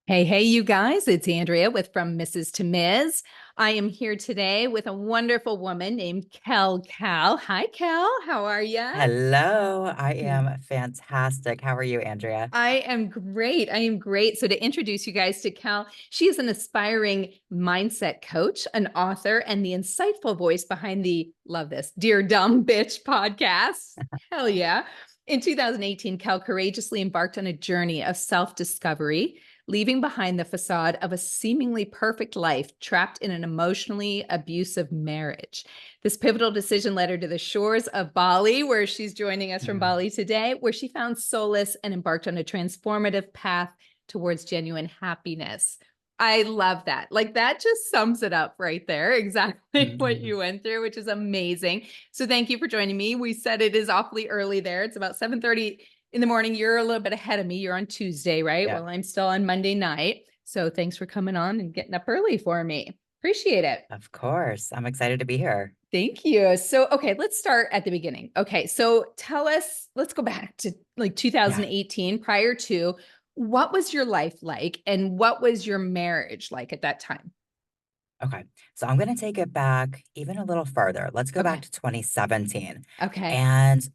Hey, you guys, it's Andrea with From Mrs. to Ms. I am here today with a wonderful woman named Kel Cal. Hi, Kel. How are you? Hello, I am fantastic. How are you, Andrea? I am great. I am great. So, to introduce you guys to Cal, she is an aspiring mindset coach, an author, and the insightful voice behind the love this Dear Dumb Bitch podcast. Hell yeah. In 2018, Cal courageously embarked on a journey of self discovery, leaving behind the facade of a seemingly perfect life trapped in an emotionally abusive marriage. This pivotal decision led her to the shores of Bali, where she's joining us from Mm. Bali today, where she found solace and embarked on a transformative path towards genuine happiness. I love that. Like that just sums it up right there. Exactly what Mhm. you went through, which is amazing. So thank you for joining me. We said it is awfully early there. It's about 7:30 in the morning. You're a little bit ahead of me. You're on Tuesday, right? Yeah, Well, I'm still on Monday night. So thanks for coming on and getting up early for me. Appreciate it. of course. I'm excited to be here. Thank you. So, okay, let's start at the beginning. Okay, so tell us, let's go back to like Yeah. 2018, prior to what was your life like and what was your marriage like at that time? Okay. So I'm going to take it back even a little further. Let's go back Okay. to 2017. Okay. And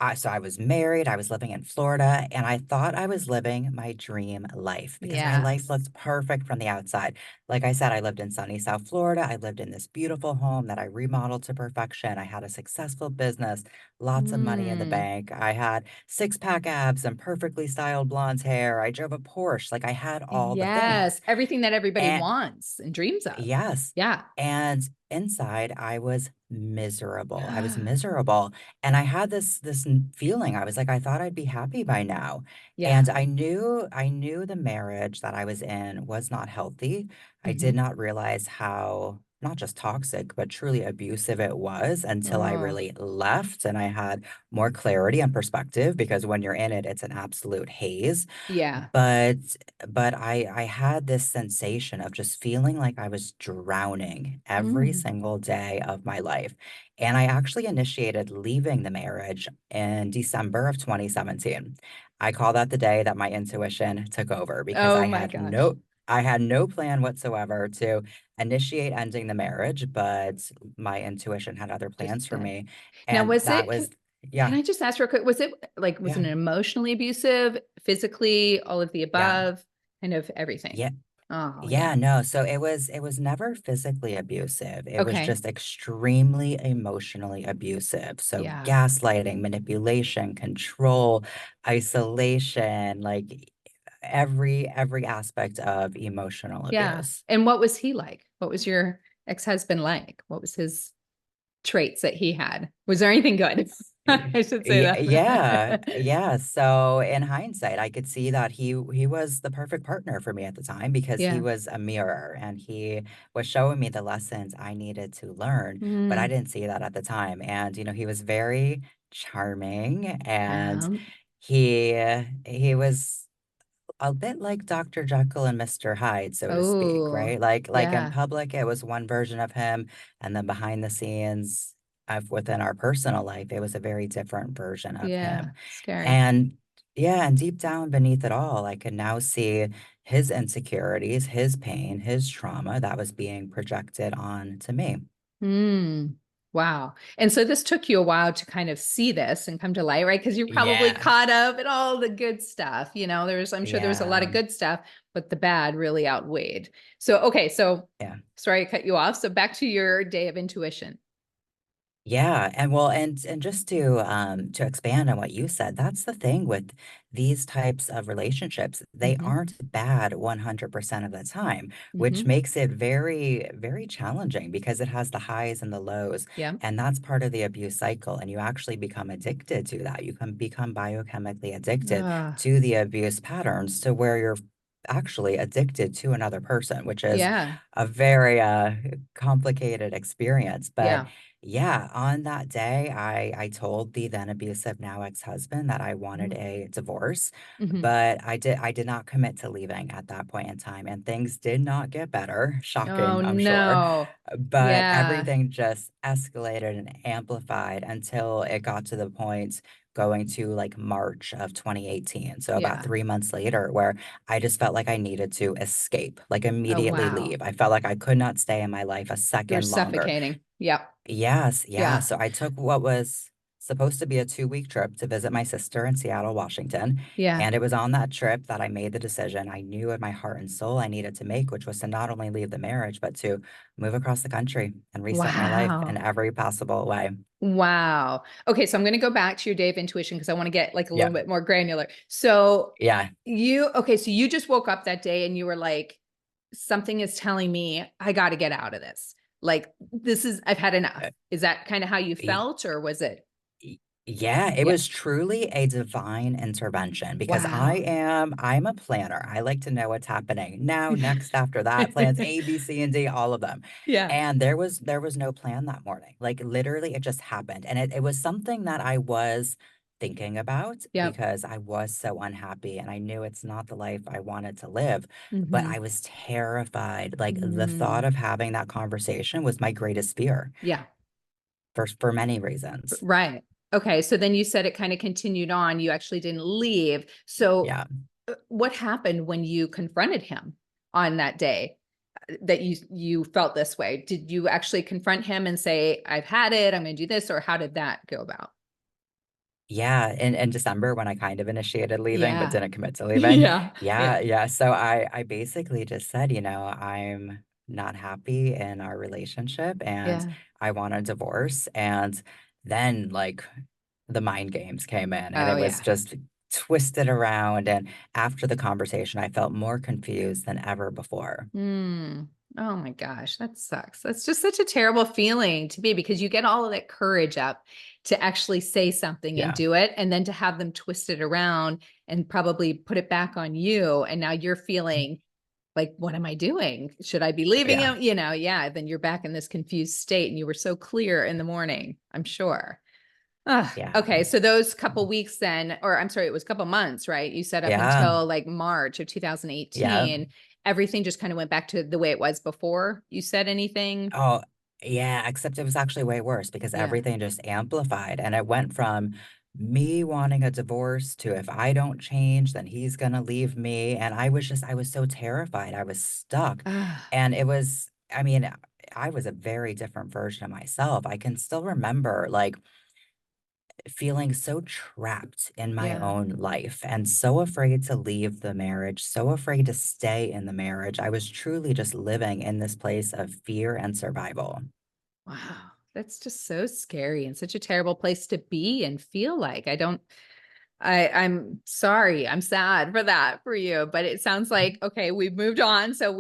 I was married, I was living in Florida, and I thought I was living my dream life because my life Yes. looked perfect from the outside. Like I said, I lived in sunny South Florida. I lived in this beautiful home that I remodeled to perfection. I had a successful business, lots of money in the Mm, bank. I had six-pack abs and perfectly styled blonde hair. I drove a Porsche. Like I had all the yes. things. Everything that everybody And wants and dreams of. yes. Yeah. And inside I was miserable. I was miserable. And I had this feeling. I was like, I thought I'd be happy by now. And Yeah. I knew the marriage that I was in was not healthy. I did Hmm. not realize how not just toxic, but truly abusive it was until I Oh, really left and I had more clarity and perspective because when you're in it, it's an absolute haze. yeah. But but I had this sensation of just feeling like I was drowning every Mm. single day of my life. And I actually initiated leaving the marriage in December of 2017. I call that the day that my intuition took over because Oh my gosh. I had no plan whatsoever to initiate ending the marriage, but my intuition had other Just plans for did. me. Now, And was that it, was, can yeah, I just ask real quick, was it like, was yeah, it emotionally abusive, physically, all of the yeah, above, kind of everything? yeah. Oh, Yeah, yeah. no. So it was never physically abusive. It was Okay. just extremely emotionally abusive. So Yeah. gaslighting, manipulation, control, isolation, like every aspect of emotional Yeah. abuse. And what was he like? What was your ex-husband like? What was his traits that he had? Was there anything good? I should say Yeah, yeah, that. yeah. So in hindsight, I could see that he was the perfect partner for me at the time because he Yeah. was a mirror and he was showing me the lessons I needed to learn, but I Mm. didn't see that at the time. And he was very charming and Um, he he was a bit like Dr. Jekyll and Mr. Hyde, so to speak, oh, right? Like in yeah. public, it was one version of him, and then behind the scenes, within our personal life, it was a very different version of Yeah. him. Scary. And yeah, and deep down beneath it all, I could now see his insecurities, his pain, his trauma that was being projected on to me. Hmm. Wow. And so this took you a while to kind of see this and come to light, right? Because you're probably Yeah, caught up in all the good stuff. I'm sure there was a lot yeah, of good stuff, but the bad really outweighed. So, okay. So yeah. sorry I cut you off. So back to your day of intuition. Yeah, and well, and just to expand on what you said, that's the thing with these types of relationships. They Hmm. aren't bad 100% of the time, which Hmm. makes it very, very challenging because it has the highs and the lows, Yeah. and that's part of the abuse cycle. And you actually become addicted to that. You can become biochemically addicted to the abuse patterns to where you're actually addicted to another person, which is Yeah. a very complicated experience. But Yeah. yeah, on that day, I told the then abusive, now ex-husband that I wanted a divorce, Hmm. but I did not commit to leaving at that point in time, and things did not get better. Oh Shocking, I'm sure. no. But Yeah. everything just escalated and amplified until it got to the point going to like March of 2018. So about Yeah. 3 months later, where I just felt like I needed to escape, like Oh, immediately wow. leave. I felt like I could not stay in my life a You're second longer. suffocating. Yep. Yes, yeah. Yeah. So I took what was supposed to be a 2 week trip to visit my sister in Seattle, Washington. Yeah. And it was on that trip that I made the decision I knew in my heart and soul I needed to make, which was to not only leave the marriage, but to move across the country and reset my life in Wow. every possible way. Wow. Okay, so I'm going to go back to your day of intuition because I want to get like a Yeah, little bit more granular. So yeah. so you just woke up that day and you were like, something is telling me I got to get out of this. Like I've had enough. Uh, Is that kind of how you y- felt, or was it? y- Yeah, it Yeah. was truly a divine intervention because Wow. I'm a planner. I like to know what's happening now, next, after that, plans A, B, C, and D, all of them. Yeah. And there was no plan that morning. Like literally it just happened. And it was something that I was thinking about Yep. because I was so unhappy and I knew it's not the life I wanted to live. But Hmm. I was terrified. Like the thought Mm. of having that conversation was my greatest fear Yeah. for many reasons. Right. Okay. So then you said it kind of continued on. You actually didn't leave. So Yeah. what happened when you confronted him on that day that you felt this way? Did you actually confront him and say, I've had it, I'm going to do this, or how did that go about? Yeah, in December when I kind of initiated leaving but Yeah. didn't commit to leaving. Yeah. Yeah, Yeah. yeah. So I basically just said, I'm not happy in our relationship and Yeah. I want a divorce. And then like the mind games came in and Oh, it was yeah. just twisted around. And after the conversation, I felt more confused than ever before. Mm. Oh my gosh, that sucks. That's just such a terrible feeling to be, because you get all of that courage up to actually say something and Yeah, do it, and then to have them twist it around and probably put it back on you. And now you're feeling like, what am I doing? Should I be leaving yeah, him? Yeah, then you're back in this confused state, and you were so clear in the morning, I'm sure. yeah, Okay. So those couple weeks then, or I'm sorry, it was a couple months, right? You said up yeah, until like March of yeah. 2018, everything just kind of went back to the way it was before you said anything. Oh, yeah, except it was actually way worse because Yeah. everything just amplified. And it went from me wanting a divorce to if I don't change, then he's gonna leave me. And I was so terrified. I was stuck. Ah, And it was, I mean, I was a very different version of myself. I can still remember like feeling so trapped in my yeah. own life and so afraid to leave the marriage, so afraid to stay in the marriage. I was truly just living in this place of fear and survival. Wow. That's just so scary and such a terrible place to be and feel like. I'm sorry. I'm sad for that for you, but it sounds like, okay, we've moved on. So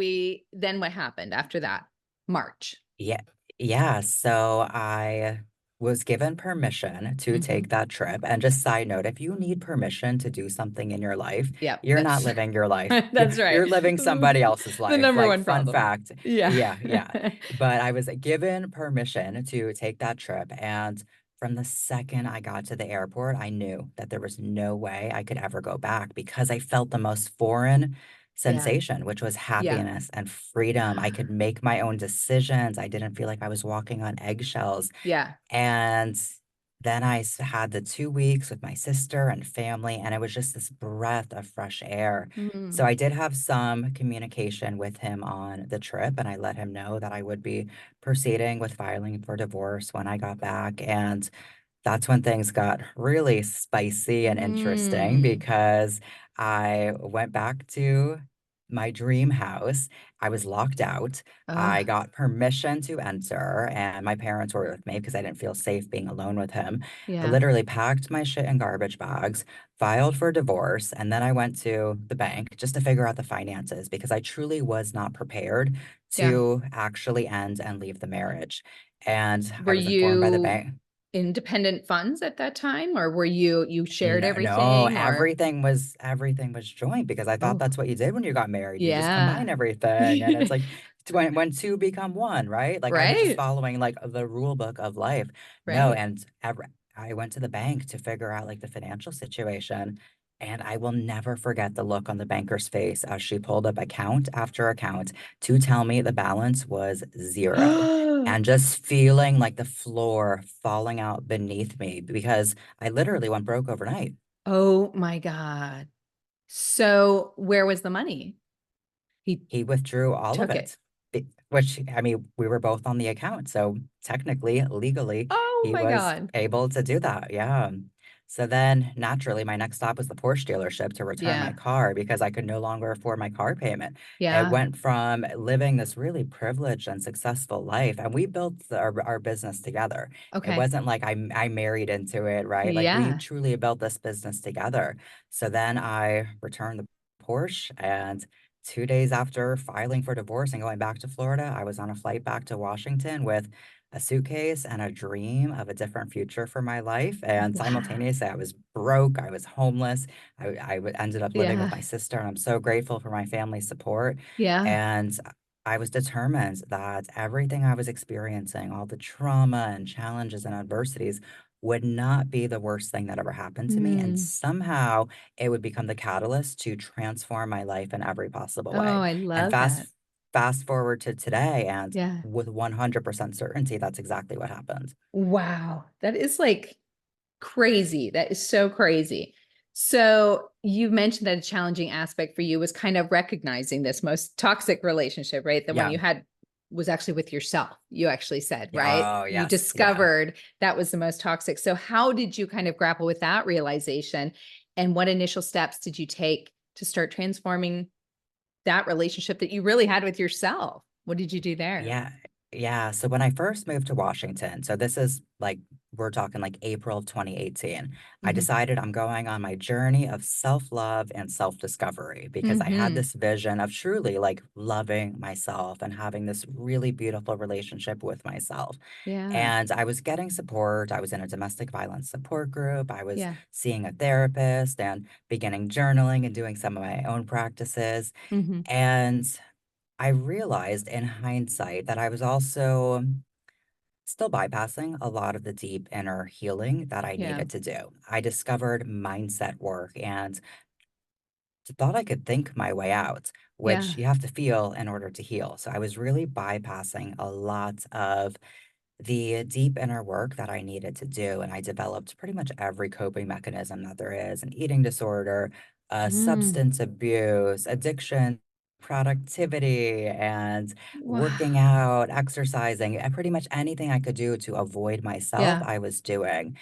then what happened after that? March. Yeah. Yeah. So I was given permission to take Hmm. that trip. And just side note, if you need permission to do something in your life, Yep. you're not living your life. You're That's right. you're living somebody else's The life. number Like one fun problem. fact. Yeah. Yeah, yeah. But I was given permission to take that trip. And from the second I got to the airport, I knew that there was no way I could ever go back because I felt the most foreign Yeah. sensation, which was Yeah. happiness and freedom. I could make my own decisions. I didn't feel like I was walking on eggshells. Yeah. And then had the 2 weeks with my sister and family, and it was just this breath of fresh air. So Mm. I did have some communication with him on the trip, and I let him know that I would be proceeding with filing for divorce when I got back. And that's when things got really spicy and interesting Mm. because I went back to my dream house. I was locked out. I Oh, got permission to enter, and my parents were with me because I didn't feel safe being alone with him. I yeah. literally packed my shit in garbage bags, filed for divorce, and then I went to the bank just to figure out the finances because I truly was not prepared Yeah. to actually end and leave the marriage. And Were I was informed by the you bank. independent funds at that time, or were you shared No, no, everything, or? everything was joint because I thought Oh, that's what you did when you got married. You just combine yeah. everything, and it's like when two become one, right? Like I was just Right. following like the rule book of life. No, Right. and I went to the bank to figure out like the financial situation, And I will never forget the look on the banker's face as she pulled up account after account to tell me the balance was zero. And just feeling like the floor falling out beneath me because I literally went broke overnight. Oh my God. So where was the money? He He withdrew all of took it. it, which, I mean, we were both on the account. So technically, legally, Oh he my was God. able to do that. Yeah. So then naturally, my next stop was the Porsche dealership to return my Yeah. car because I could no longer afford my car payment. It Yeah. went from living this really privileged and successful life, and we built our business together. It Okay. wasn't like I married into it, right? Like we Yeah. truly built this business together. So then I returned the Porsche and 2 days after filing for divorce and going back to Florida, I was on a flight back to Washington with a suitcase and a dream of a different future for my life. And Wow. simultaneously, I was broke, I was homeless. Ended up living with Yeah. my sister, and I'm so grateful for my family's support. Yeah. And I was determined that everything I was experiencing, all the trauma and challenges and adversities, would not be the worst thing that ever happened to me. And Mm. somehow it would become the catalyst to transform my life in every possible Oh, way. I And love fast that. fast forward to today, and Yeah. with 100% certainty, that's exactly what happened. Wow. That is like crazy. That is so crazy. So you mentioned that a challenging aspect for you was kind of recognizing this most toxic relationship, right? The one Yeah. you had was actually with yourself, you actually said, right? Oh, You yes. Yeah. discovered that was the most toxic. So how did you kind of grapple with that realization? And what initial steps did you take to start transforming that relationship that you really had with yourself? What did you do there? Yeah. Yeah. So when I first moved to Washington, so this is like, we're talking like April of 2018, I Hmm. decided I'm going on my journey of self-love and self-discovery because I had Hmm. this vision of truly like loving myself and having this really beautiful relationship with myself. Yeah. And I was getting support. I was in a domestic violence support group. I was Yeah. seeing a therapist and beginning journaling and doing some of my own practices. Hmm. And I realized in hindsight that I was also still bypassing a lot of the deep inner healing that I Yeah. needed to do. I discovered mindset work and thought I could think my way out, which Yeah. you have to feel in order to heal. So I was really bypassing a lot of the deep inner work that I needed to do. And I developed pretty much every coping mechanism that there is: an eating disorder, Mm. substance abuse, addiction, productivity, and working Wow. out, exercising, and pretty much anything I could do to avoid myself, Yeah. I was doing.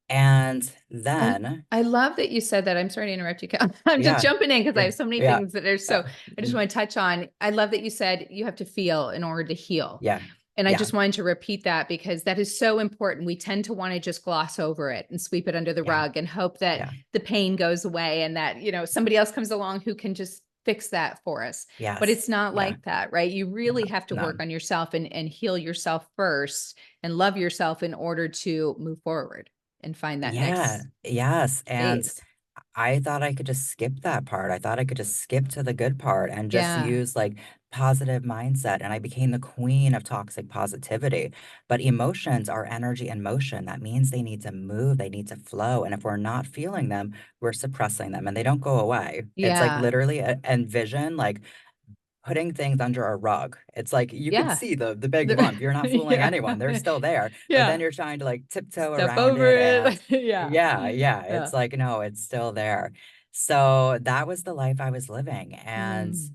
And I then, I love that you said that. I'm sorry to interrupt you, Cal. I'm just yeah, jumping in because I yeah, have so many yeah, things that are uh, so I just mm, want to touch on. I love that you said you have to feel in order to heal. yeah, And I yeah, just wanted to repeat that because that is so important. We tend to want to just gloss over it and sweep it under the yeah, rug and hope that yeah, the pain goes away and that, somebody else comes along who can just fix that for us. But yes, it's not yeah, like that, right? You no, really have to no. work on yourself and heal yourself first and love yourself in order to move forward and find that Yeah, next yes, and phase. I thought I could just skip that part. I thought I could just skip to the good part and just Yeah. use like positive mindset. And I became the queen of toxic positivity. But emotions are energy in motion. That means they need to move, they need to flow. And if we're not feeling them, we're suppressing them and they don't go away. It's like Yeah. literally envision like putting things under a rug. It's like you could Yeah. see the big lump. You're not fooling Yeah. anyone. They're still there. But then Yeah. you're trying to like tiptoe Step around over it and it. Yeah. yeah, Yeah. it's like no, it's still there. So that was the life I was living. And Mm,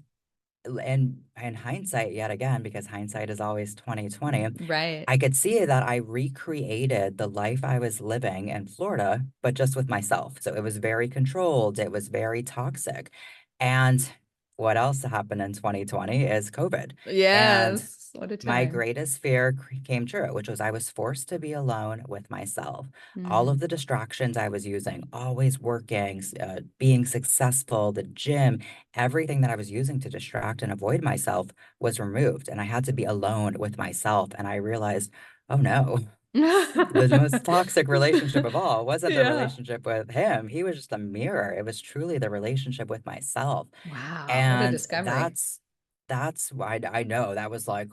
in hindsight, yet again, because hindsight is always 2020, right. I could see that I recreated the life I was living in Florida, but just with myself. So it was very controlled, it was very toxic. And what else happened in 2020 is COVID. And Yes. What a my time. greatest fear came true, which was I was forced to be alone with myself. All of Mm. the distractions I was using, always working, being successful, the gym, everything that I was using to distract and avoid myself was removed. And I had to be alone with myself. And I realized, oh no, the most toxic relationship of all wasn't the Yeah. relationship with him. He was just a mirror. It was truly the relationship with myself. Wow. What a And discovery. that's why I know that was like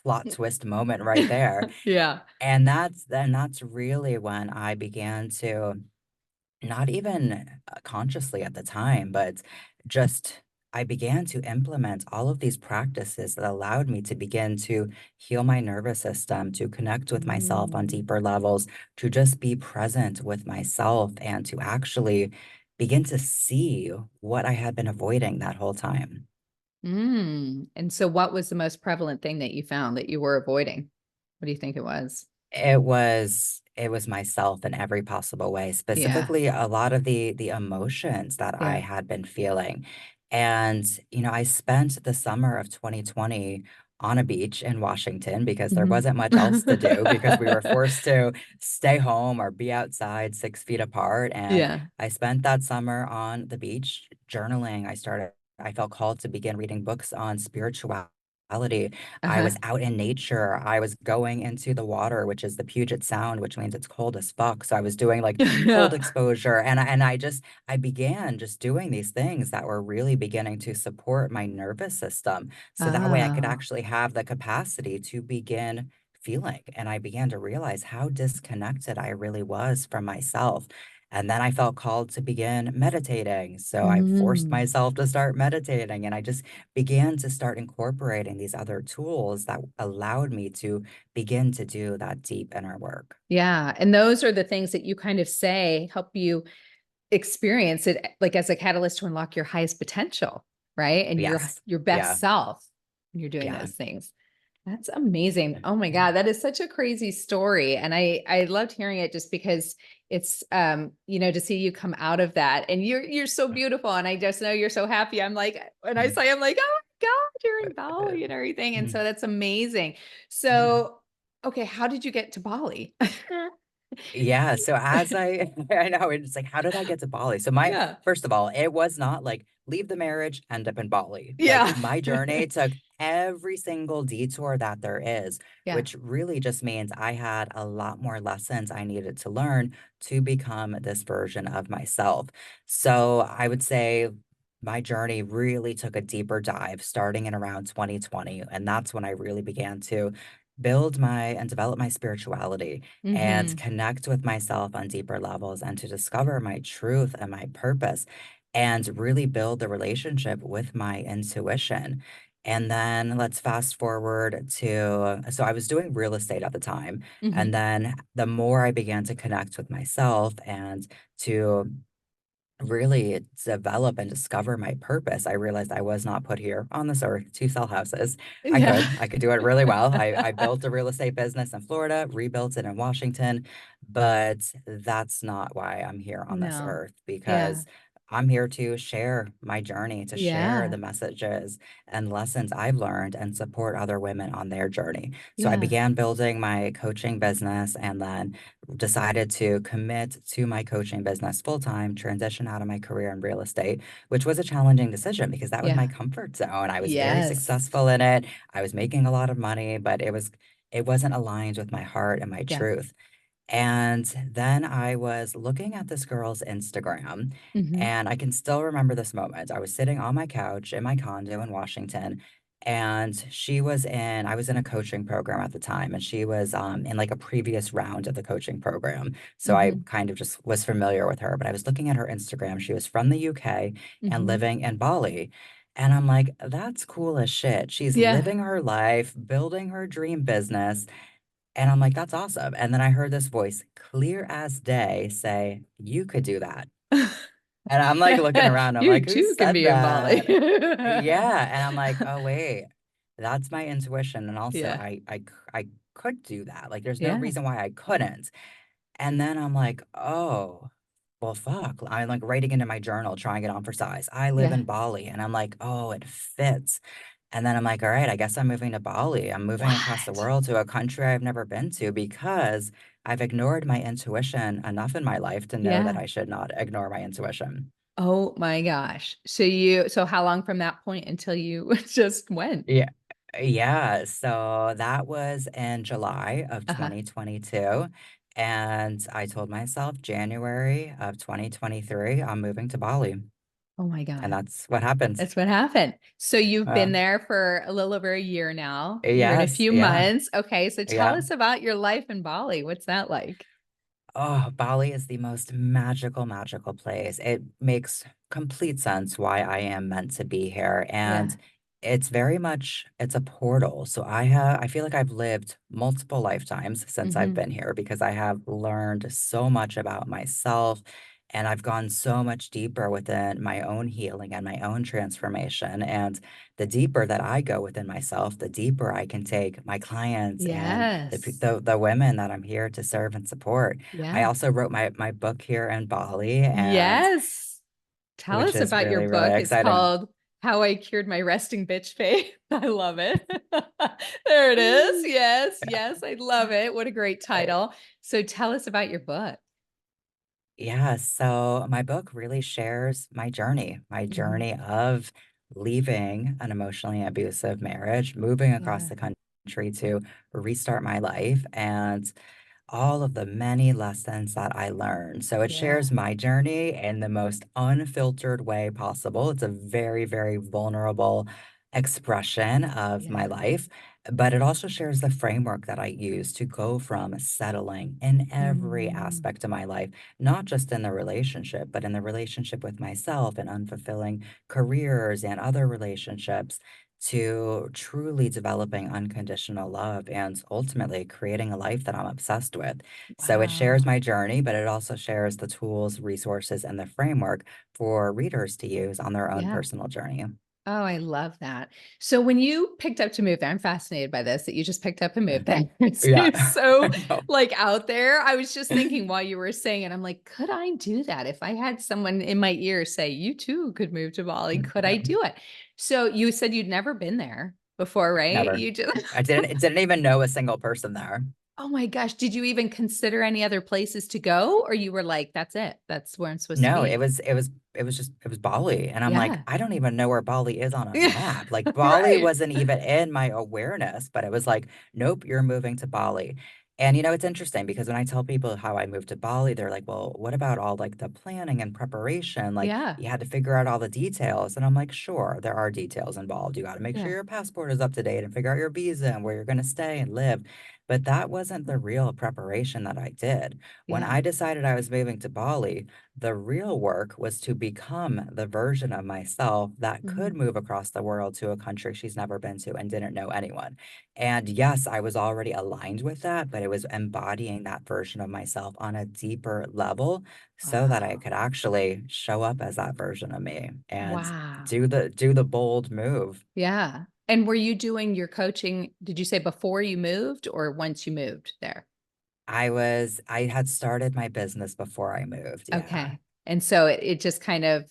plot twist moment right there. Yeah. And that's really when I began to not even consciously at the time, but just I began to implement all of these practices that allowed me to begin to heal my nervous system, to connect with myself on Mm. deeper levels, to just be present with myself, and to actually begin to see what I had been avoiding that whole time. Mm. And so what was the most prevalent thing that you found that you were avoiding? What do you think it was? It was myself in every possible way, Yeah. specifically a lot of the emotions that I Yeah. had been feeling. And, I spent the summer of 2020 on a beach in Washington because there Mhm. wasn't much else to do because we were forced to stay home or be outside 6 feet apart. And Yeah. I spent that summer on the beach journaling. I felt called to begin reading books on spirituality. I Uh-huh. was out in nature. I was going into the water, which is the Puget Sound, which means it's cold as fuck. So I was doing like cold Yeah. exposure, and I began just doing these things that were really beginning to support my nervous system. So that way I could Oh. actually have the capacity to begin feeling. And I began to realize how disconnected I really was from myself. And then I felt called to begin meditating. So I forced Mm. myself to start meditating, and I just began to start incorporating these other tools that allowed me to begin to do that deep inner work. Yeah. And those are the things that you kind of say help you experience it like as a catalyst to unlock your highest potential, right? And Yes. your Yeah. best self when you're doing Yeah. those things. That's amazing. Oh my God, that is such a crazy story. And I loved hearing it just because it's to see you come out of that. And you're so beautiful. And I just know you're so happy. I'm like, when I say I'm like, oh my God, you're in Bali and everything. And so that's amazing. So okay, how did you get to Bali? Yeah, so as I I know it's like how did I get to Bali? So my Yeah. first of all, it was not like leave the marriage, end up in Bali. Like Yeah. my journey took every single detour that there is, Yeah. which really just means I had a lot more lessons I needed to learn to become this version of myself. So I would say my journey really took a deeper dive starting in around 2020, and that's when I really began to build my and develop my spirituality and Hmm. connect with myself on deeper levels and to discover my truth and my purpose and really build the relationship with my intuition. And then let's fast forward to, so I was doing real estate at the time. And Hmm. then the more I began to connect with myself and to really develop and discover my purpose, I realized I was not put here on this earth to sell houses. I Yeah. could, I could do it really well. I built a real estate business in Florida, rebuilt it in Washington, but that's not why I'm here on this No. earth Yeah. because I'm here to share my journey, to share Yeah. the messages and lessons I've learned and support other women on their journey. So I Yeah. began building my coaching business and then decided to commit to my coaching business full time, transition out of my career in real estate, which was a challenging decision because that was my Yeah. comfort zone. I was very Yes. successful in it. I was making a lot of money, but it wasn't aligned with my heart and my Yeah. truth. And then I was looking at this girl's Instagram, Hmm. and I can still remember this moment. I was sitting on my couch in my condo in Washington, and I was in a coaching program at the time, and she was in like a previous round of the coaching program. So I Hmm. kind of just was familiar with her, but I was looking at her Instagram. She was from the UK and Hmm. living in Bali. And I'm like, that's cool as shit. She's Yeah. living her life, building her dream business. And I'm like, that's awesome. And then I heard this voice, clear as day, say, you could do that. And I'm like looking around, I'm You like, who too can said be in Bali. that? Yeah. And I'm like, oh, wait, that's my intuition. And also, Yeah. I could do that. Like, there's no Yeah. reason why I couldn't. And then I'm like, oh, well, fuck. I'm like writing into my journal, trying it on for size. I live Yeah. in Bali. And I'm like, oh, it fits. And then I'm like, all right, I guess I'm moving to Bali. I'm moving across the What? world to a country I've never been to because I've ignored my intuition enough in my life to know that Yeah. I should not ignore my intuition. Oh my gosh. So how long from that point until you just went? Yeah. Yeah. So that was in July of Uh-huh. 2022. And I told myself January of 2023, I'm moving to Bali. Oh my And God. that's what happened. That's what happened. So you've Uh, been there for a little over a year now, year and a yes. few Yeah. months. Okay. So tell Yeah. us about your life in Bali. What's that like? Oh, Bali is the most magical, magical place. It makes complete sense why I am meant to be here. And Yeah. it's very much, it's a portal. So I feel like I've lived multiple lifetimes since I've Hmm. been here because I have learned so much about myself and I've gone so much deeper within my own healing and my own transformation. And the deeper that I go within myself, the deeper I can take my clients and Yes. the women that I'm here to serve and support. I Yeah. also wrote my book here in Bali, and Yes. Tell which us is about your really, really book. It's exciting. called How I Cured My Resting Bitch Face. I love it. There it is. Yes, yes, I love it. What a great title. So tell us about your book. Yeah, so my book really shares my Mhm. journey of leaving an emotionally abusive marriage, moving across Yeah. the country to restart my life, and all of the many lessons that I learned. So it Yeah. shares my journey in the most unfiltered way possible. It's a very, very vulnerable expression of my Yeah. life, but it also shares the framework that I use to go from settling in every Mm. aspect of my life, not just in the relationship, but in the relationship with myself and unfulfilling careers and other relationships to truly developing unconditional love and ultimately creating a life that I'm obsessed with. So it shares Wow. my journey, but it also shares the tools, resources, and the framework for readers to use on their own Yeah. personal journey. Oh, I love that. So when you picked up to move there, I'm fascinated by this that you just picked up and moved there. It Yeah, seems so I know. like out there. I was just thinking while you were saying it, I'm like, could I do that? If I had someone in my ear say, you too could move to Bali, could I do it? So you said you'd never been there before, right? Never. You just I didn't even know a single person there. Oh my gosh. Did you even consider any other places to go? Or you were like, that's it. That's where I'm supposed to No, be. it was Bali. And I'm like, Yeah. I don't even know where Bali is on a Yeah. map. Like Bali Right. wasn't even in my awareness, but it was like, nope, you're moving to Bali. And it's interesting because when I tell people how I moved to Bali, they're like, well, what about all like the planning and preparation? Like Yeah. you had to figure out all the details. And I'm like, sure, there are details involved. You got to make sure Yeah. your passport is up to date and figure out your visa and where you're going to stay and live. But that wasn't the real preparation that I did. When Yeah. I decided I was moving to Bali, the real work was to become the version of myself that could Mhm. move across the world to a country she's never been to and didn't know anyone. And yes, I was already aligned with that, but it was embodying that version of myself on a deeper level so that I Wow. could actually show up as that version of me and Wow. do the bold move. Yeah. And were you doing your coaching, did you say before you moved or once you moved there? I had started my business before I moved. Yeah. Okay. And so it just kind of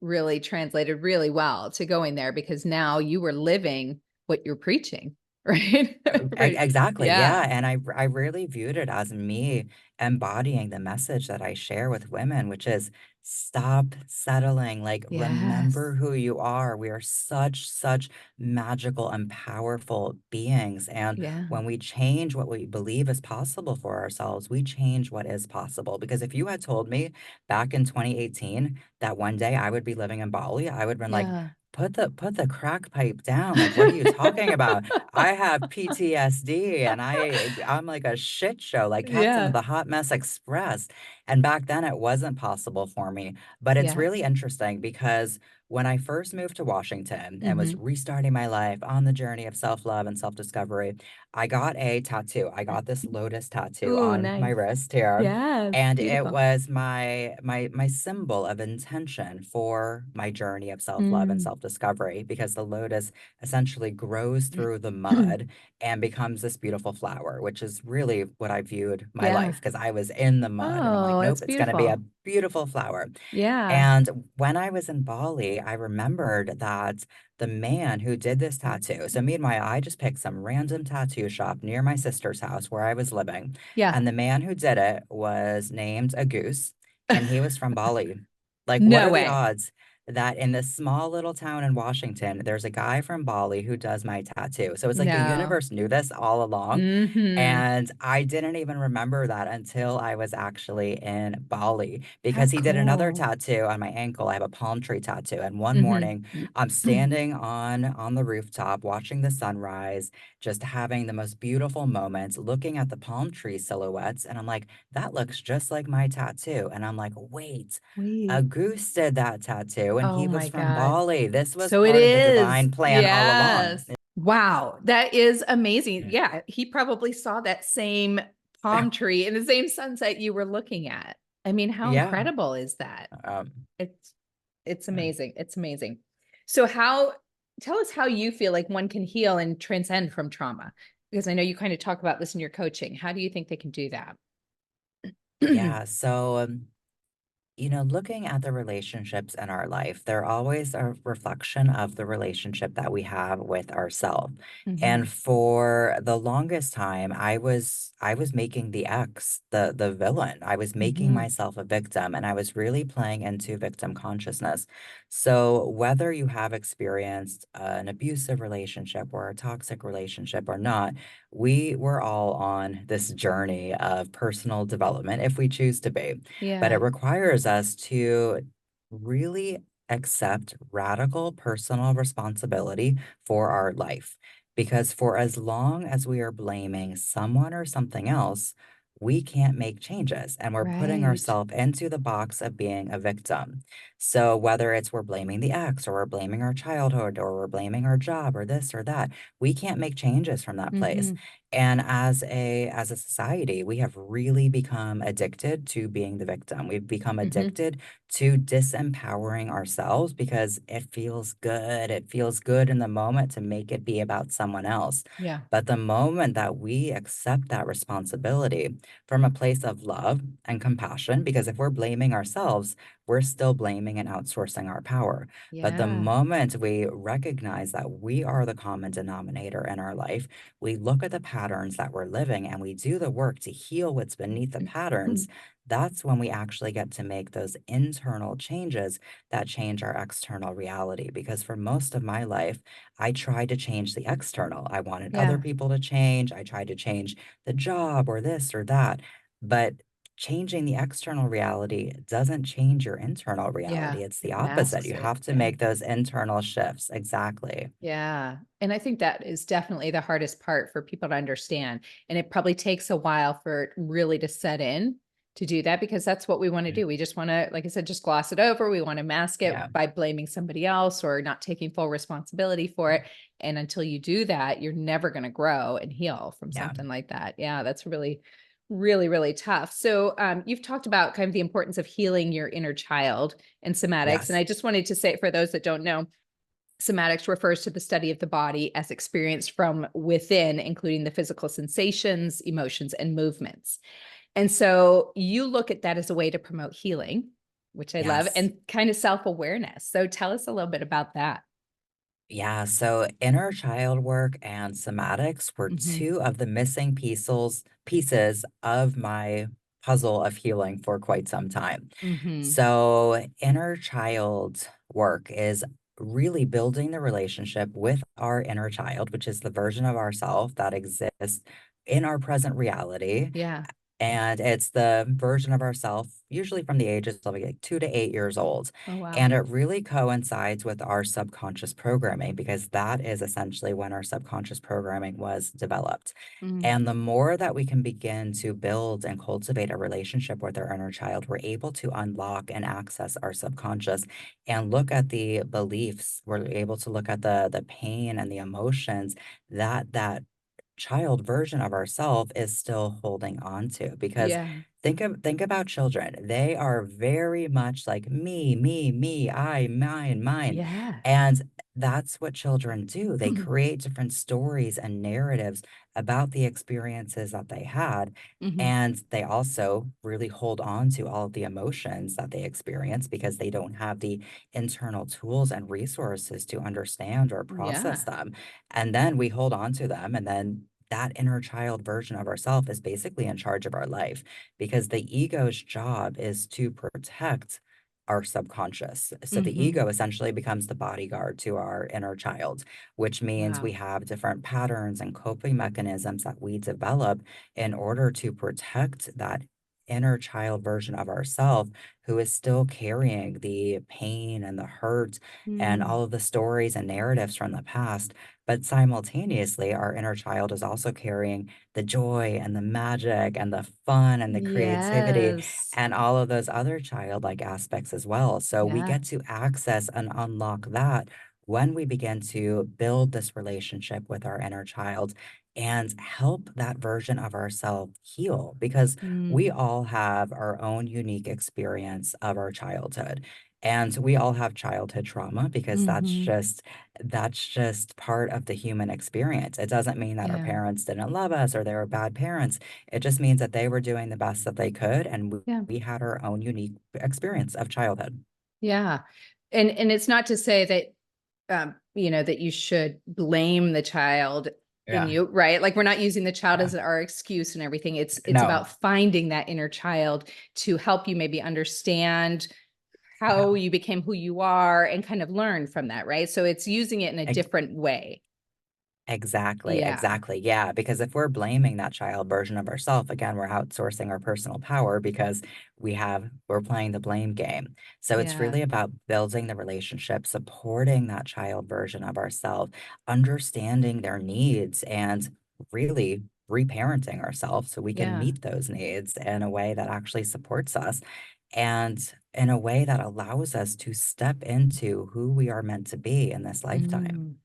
really translated really well to going there because now you were living what you're preaching, right? Right. Exactly. Yeah. Yeah. And I really viewed it as me embodying the message that I share with women, which is stop settling. Like, Yes. remember who you are. We are such magical and powerful beings. And Yeah. when we change what we believe is possible for ourselves, we change what is possible. Because if you had told me back in 2018 that one day I would be living in Bali, I would have been like, Yeah. put the crack pipe down. Like, what are you talking about? I have PTSD and I'm like a shit show, like Captain of Yeah. the Hot Mess Express. And back then it wasn't possible for me. But it's Yeah. really interesting because when I first moved to Washington and was Hmm. restarting my life on the journey of self-love and self-discovery, I got a tattoo. I got this lotus tattoo Ooh, on my nice. wrist here. Yes. And it Beautiful. was my symbol of intention for my journey of self-love and Mm. self-discovery because the lotus essentially grows through the mud and becomes this beautiful flower, which is really what I viewed my life Yeah. because I was in the mud and I'm like, Oh, nope, it's it's going to be a beautiful. beautiful flower. Yeah. And when I was in Bali, I remembered that the man who did this tattoo, so meanwhile, I just picked some random tattoo shop near my sister's house where I was living. Yeah. And the man who did it was named a goose and he was from Bali. Like, what No are the way. odds? that in this small little town in Washington, there's a guy from Bali who does my tattoo. So it's like the No. universe knew this all along. Hmm. And I didn't even remember that until I was actually in Bali How because he did another cool. tattoo on my ankle. I have a palm tree tattoo. And one Hmm. morning I'm standing on the rooftop watching the sunrise, just having the most beautiful moments, looking at the palm tree silhouettes. And I'm like, that looks just like my tattoo. And I'm like, wait, a Wait. goose did that tattoo and Oh he was my from God. Bali. This was So it part of the is. divine plan all along. Yes. Wow. That is amazing. Mm. Yeah. He probably saw that same palm tree in the same sunset you were looking at. I mean, how Yeah. incredible is that? Um, It's it's yeah. amazing. It's amazing. So tell us how you feel like one can heal and transcend from trauma. Because I know you kind of talk about this in your coaching. How do you think they can do that? Yeah. So, looking at the relationships in our life, they're always a reflection of the relationship that we have with ourselves. Hmm. And for the longest time, I was making the ex the villain. I was making Hmm. myself a victim, and I was really playing into victim consciousness. So whether you have experienced an abusive relationship or a toxic relationship or not, we were all on this journey of personal development if we choose to be, but it Yeah. requires us to really accept radical personal responsibility for our life. Because for as long as we are blaming someone or something else, we can't make changes and we're putting Right. ourselves into the box of being a victim. So whether it's we're blaming the ex or we're blaming our childhood or we're blaming our job or this or that, we can't make changes from that place. Hmm. And as a society, we have really become addicted to being the victim. We've become Hmm. addicted to disempowering ourselves because it feels good. It feels good in the moment to make it be about someone else. Yeah. But the moment that we accept that responsibility from a place of love and compassion, because if we're blaming ourselves, we're still blaming and outsourcing our power. But the Yeah. moment we recognize that we are the common denominator in our life, we look at the patterns that we're living and we do the work to heal what's beneath the patterns, that's when we actually get to make those internal changes that change our external reality. Because for most of my life, I tried to change the external. I wanted other Yeah. people to change. I tried to change the job or this or that. But changing the external reality doesn't change your internal Yeah. reality. It's the It opposite. masks You it. have to Yeah. make those internal shifts. Exactly. Yeah. And I think that is definitely the hardest part for people to understand. And it probably takes a while for it really to set in to do that because that's what we want to Mm. do. We just want to, like I said, just gloss it over. We want to mask Yeah. it by blaming somebody else or not taking full responsibility for it. And until you do that, you're never going to grow and heal from Yeah. something like that. Yeah, that's really, really, really tough. So you've talked about kind of the importance of healing your inner child and somatics. And Yes. I just wanted to say, for those that don't know, sematics refers to the study of the body as experienced from within, including the physical sensations, emotions, and movements. And so you look at that as a way to promote healing, which I love, Yes. and kind of self awareness. So tell us a little bit about that. Yeah, so inner child work and somatics were Hmm. two of the missing pieces of my puzzle of healing for quite some time. Hmm. So inner child work is really building the relationship with our inner child, which is the version of ourself that exists in our present reality, Yeah. and it's the version of ourself, usually from the ages of like 2 to 8 years old. Oh, wow. And it really coincides with our subconscious programming because that is essentially when our subconscious programming was developed. Mm. And the more that we can begin to build and cultivate a relationship with our inner child, we're able to unlock and access our subconscious and look at the beliefs. We're able to look at the pain and the emotions that child version of ourself is still holding on to, because Yeah. think about children. They are very much like me, I, mine, mine. Yeah. And that's what children do. They create different stories and narratives about the experiences that they had. Hmm. And they also really hold on to all of the emotions that they experience because they don't have the internal tools and resources to understand or process Yeah. them. And then we hold on to them, and then that inner child version of ourself is basically in charge of our life because the ego's job is to protect our subconscious. So the Mm-hmm. ego essentially becomes the bodyguard to our inner child, which means we Wow. have different patterns and coping mechanisms that we develop in order to protect that inner child version of ourselves who is still carrying the pain and the hurt and Mm. all of the stories and narratives from the past. But simultaneously, our inner child is also carrying the joy and the magic and the fun and the creativity Yes. and all of those other childlike aspects as well. So we Yeah. get to access and unlock that when we begin to build this relationship with our inner child and help that version of ourselves heal because we Mm. all have our own unique experience of our childhood. And we all have childhood trauma because Mm-hmm. that's just part of the human experience. It doesn't mean that our Yeah. parents didn't love us or they were bad parents. It just means that they were doing the best that they could, and Yeah. we had our own unique experience of childhood. Yeah. And it's not to say that that you should blame the child in Yeah. you, right? Like we're not using the child Yeah. as our excuse and everything. It's No. about finding that inner child to help you maybe understand Yeah. how you became who you are and kind of learn from that, right? So it's using it in a different way. Exactly, Yeah. exactly. Yeah, because if we're blaming that child version of ourselves, again, we're outsourcing our personal power because we're playing the blame game. So it's Yeah. really about building the relationship, supporting that child version of ourselves, understanding their needs, and really reparenting ourselves so we can Yeah. meet those needs in a way that actually supports us and in a way that allows us to step into who we are meant to be in this lifetime.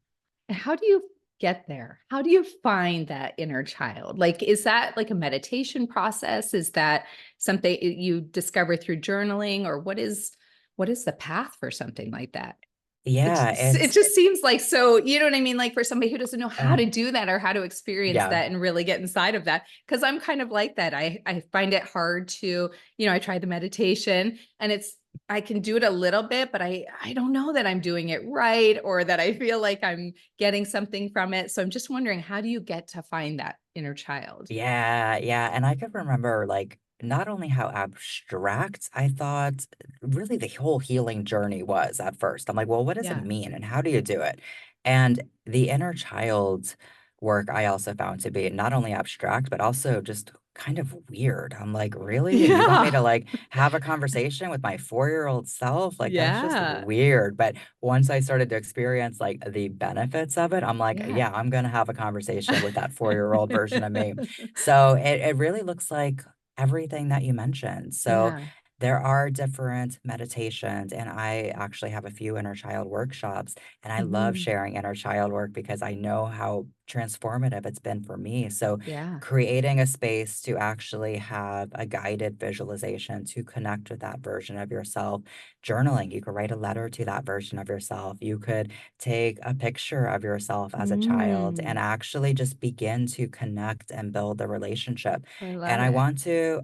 Mm. How do you get there? How do you find that inner child? Like, is that like a meditation process? Is that something you discover through journaling, or what is the path for something like that? Yeah, It just seems like, so you know what I mean, like for somebody who doesn't know how uh, to do that or how to experience yeah. that and really get inside of that, because I'm kind of like that. I find it hard to, I try the meditation and I can do it a little bit, but I don't know that I'm doing it right or that I feel like I'm getting something from it. So I'm just wondering, how do you get to find that inner child? Yeah, yeah, and I could remember, like, not only how abstract I thought really the whole healing journey was at first. I'm like, "Well, what does it Yeah. mean, and how do you do it?" And the inner child work I also found to be not only abstract, but also just kind of weird. I'm like, "Really? You want me Yeah. to, like, have a conversation with my four-year-old self? Like, that's just Yeah. weird." But once I started to experience, like, the benefits of it, I'm like, Yeah. "Yeah, I'm gonna have a conversation with that four-year-old version of me." So it really looks like everything that you mentioned. So Yeah. there are different meditations, and I actually have a few inner child workshops, and I love Mhm. sharing inner child work because I know how transformative it's been for me. So Yeah. creating a space to actually have a guided visualization to connect with that version of yourself, journaling, you could write a letter to that version of yourself. You could take a picture of yourself as a child and Mm. actually just begin to connect and build the relationship. I And love it.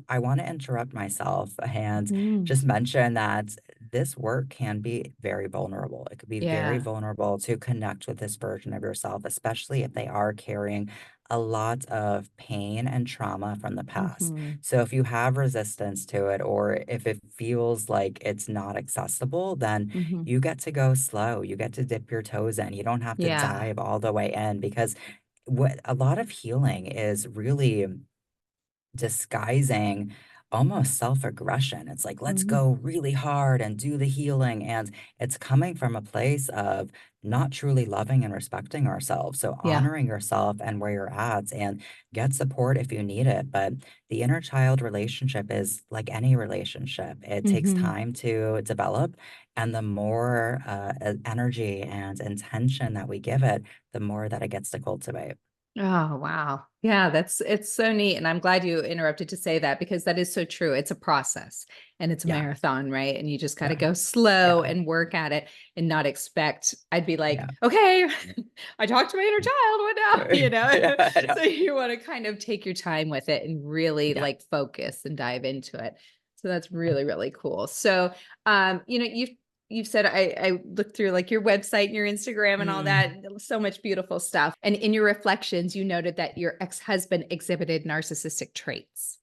I want to interrupt myself and Mhm. just mention that this work can be very vulnerable. It could be very Yeah. vulnerable to connect with this version of yourself, especially if they are carrying a lot of pain and trauma from the past. Mhm. So if you have resistance to it, or if it feels like it's not accessible, then Mhm. you get to go slow. You get to dip your toes in. You don't have to Yeah. dive all the way in because what a lot of healing is really disguising almost self-aggression. It's like, let's Mhm. go really hard and do the healing. And it's coming from a place of not truly loving and respecting ourselves. So Yeah. honoring yourself and where you're at and get support if you need it. But the inner child relationship is like any relationship. It takes Mhm. time to develop. And the more energy and intention that we give it, the more that it gets to cultivate. Oh, wow. Yeah, it's so neat. And I'm glad you interrupted to say that because that is so true. It's a process and it's a Yeah. marathon, right? And you just got to Yeah. go slow Yeah. and work at it and not expect. I'd be like, Yeah. okay, I talked to my inner child. What now? Yeah, I know. So you want to kind of take your time with it and really Yeah. like focus and dive into it. So that's really, really cool. So, you've said I looked through like your website and your Instagram and all that, Mm. so much beautiful stuff. And in your reflections, you noted that your ex-husband exhibited narcissistic traits.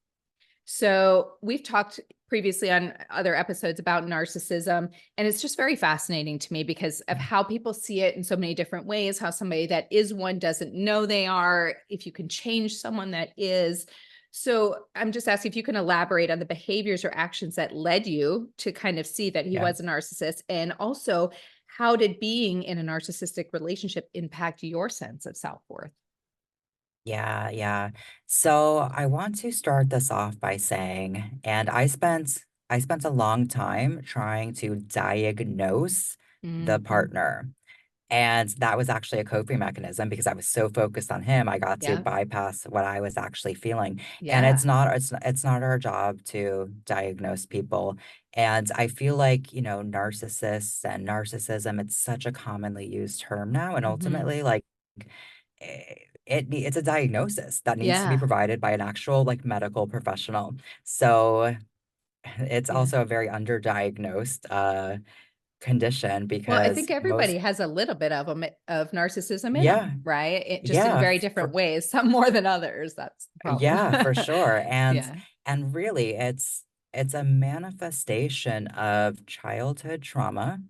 So we've talked previously on other episodes about narcissism. And it's just very fascinating to me because of how people see it in so many different ways, how somebody that is one doesn't know they are, if you can change someone that is. So I'm just asking if you can elaborate on the behaviors or actions that led you to kind of see that he Yeah. was a narcissist. And also, how did being in a narcissistic relationship impact your sense of self-worth? Yeah, yeah. So I want to start this off by saying, and I spent a long time trying to diagnose the Mhm. partner. And that was actually a coping mechanism because I was so focused on him, I got to Yeah. bypass what I was actually feeling. And Yeah. it's not our job to diagnose people. And I feel like, narcissists and narcissism, it's such a commonly used term now. And Mhm. ultimately, like it's a diagnosis that needs to be Yeah. provided by an actual like medical professional. So it's Yeah. also a very underdiagnosed condition Well, I because think everybody most has a little bit of them of narcissism in yeah, them, right? It just in yeah, very different ways, some more than others. That's the problem. yeah, for sure. Yeah. And really it's a manifestation of childhood trauma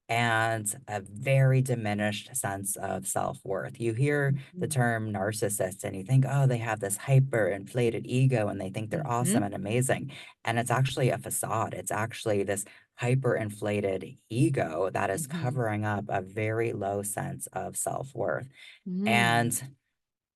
and a very diminished sense of self-worth. You hear the Mhm. term narcissist and you think, oh, they have this hyper inflated ego and they think they're awesome Mhm. and amazing. And it's actually a facade. It's actually this hyper inflated ego that is Mhm. covering up a very low sense of self-worth. Mm. And